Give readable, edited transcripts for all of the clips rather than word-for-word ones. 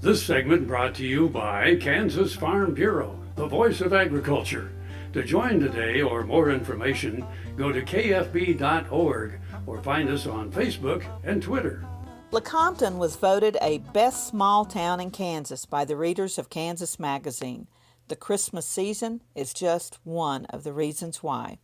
This segment brought to you by Kansas Farm Bureau, the voice of agriculture. To join today or more information, go to kfb.org or find us on Facebook and Twitter. Lecompton was voted a best small town in Kansas by the readers of Kansas Magazine. The Christmas season is just one of the reasons why.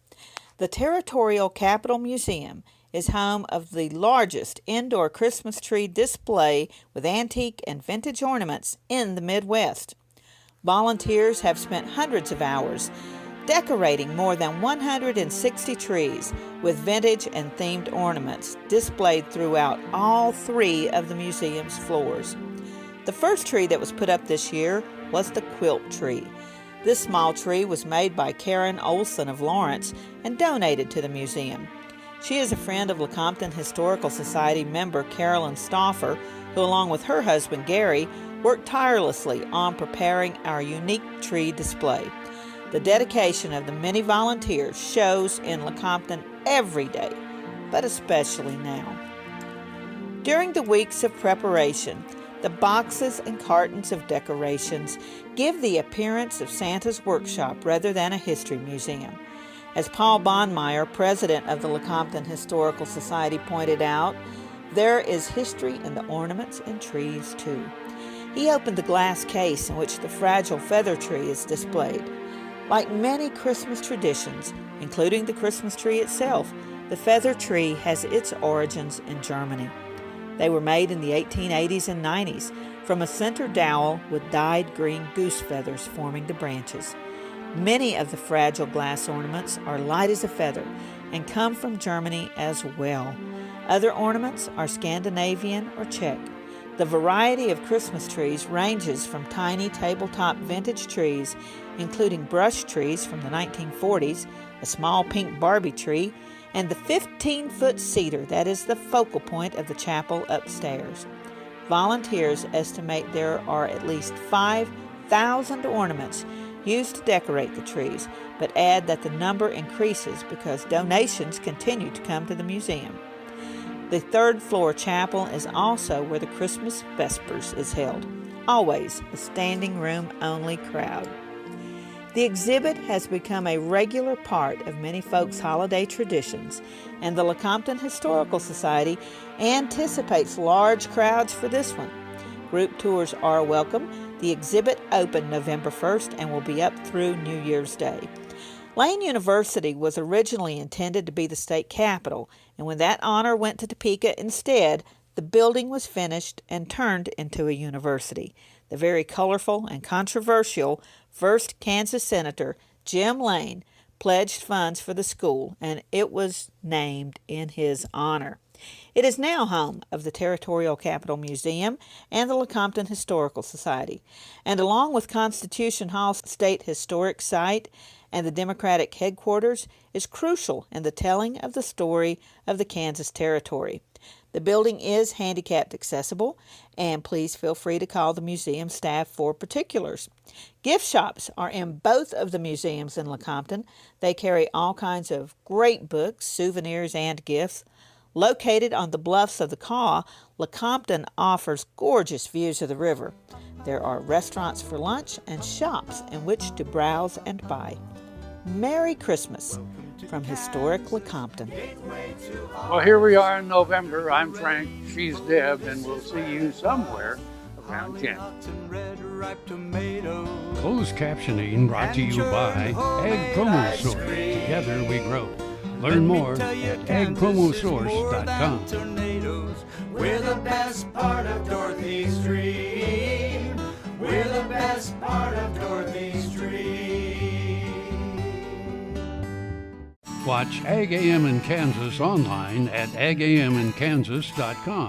The Territorial Capital Museum is home of the largest indoor Christmas tree display with antique and vintage ornaments in the Midwest. Volunteers have spent hundreds of hours decorating more than 160 trees with vintage and themed ornaments displayed throughout all three of the museum's floors. The first tree that was put up this year was the quilt tree. This small tree was made by Karen Olson of Lawrence and donated to the museum. She is a friend of Lecompton Historical Society member Carolyn Stauffer, who along with her husband Gary worked tirelessly on preparing our unique tree display. The dedication of the many volunteers shows in Lecompton every day, but especially now. During the weeks of preparation, the boxes and cartons of decorations give the appearance of Santa's workshop rather than a history museum. As Paul Bonmeyer, president of the Lecompton Historical Society, pointed out, there is history in the ornaments and trees too. He opened the glass case in which the fragile feather tree is displayed. Like many Christmas traditions, including the Christmas tree itself, the feather tree has its origins in Germany. They were made in the 1880s and 90s from a center dowel with dyed green goose feathers forming the branches. Many of the fragile glass ornaments are light as a feather and come from Germany as well. Other ornaments are Scandinavian or Czech. The variety of Christmas trees ranges from tiny tabletop vintage trees, including brush trees from the 1940s, a small pink Barbie tree, and the 15-foot cedar that is the focal point of the chapel upstairs. Volunteers estimate there are at least 5,000 ornaments used to decorate the trees, but add that the number increases because donations continue to come to the museum. The third-floor chapel is also where the Christmas Vespers is held, always a standing room-only crowd. The exhibit has become a regular part of many folks' holiday traditions, and the Lecompton Historical Society anticipates large crowds for this one. Group tours are welcome. The exhibit opened November 1st and will be up through New Year's Day. Lane University was originally intended to be the state capitol, and when that honor went to Topeka instead, the building was finished and turned into a university. The very colorful and controversial first Kansas Senator, Jim Lane, pledged funds for the school, and it was named in his honor. It is now home of the Territorial Capital Museum and the Lecompton Historical Society, and along with Constitution Hall State Historic Site and the Democratic headquarters, is crucial in the telling of the story of the Kansas Territory. The building is handicapped accessible, and please feel free to call the museum staff for particulars. Gift shops are in both of the museums in Lecompton. They carry all kinds of great books, souvenirs, and gifts. Located on the bluffs of the Kaw, Lecompton offers gorgeous views of the river. There are restaurants for lunch and shops in which to browse and buy. Merry Christmas from historic Lecompton. Well, here we are in November. I'm Frank, she's Deb, and we'll see you somewhere around Jan. Closed captioning brought to you by Ag Promo Source. Together we grow. Learn more at agpromosource.com. We're the best part of Dorothy Stream. We're the best part of Dorothy Stream. Watch Ag AM in Kansas online at agaminkansas.com.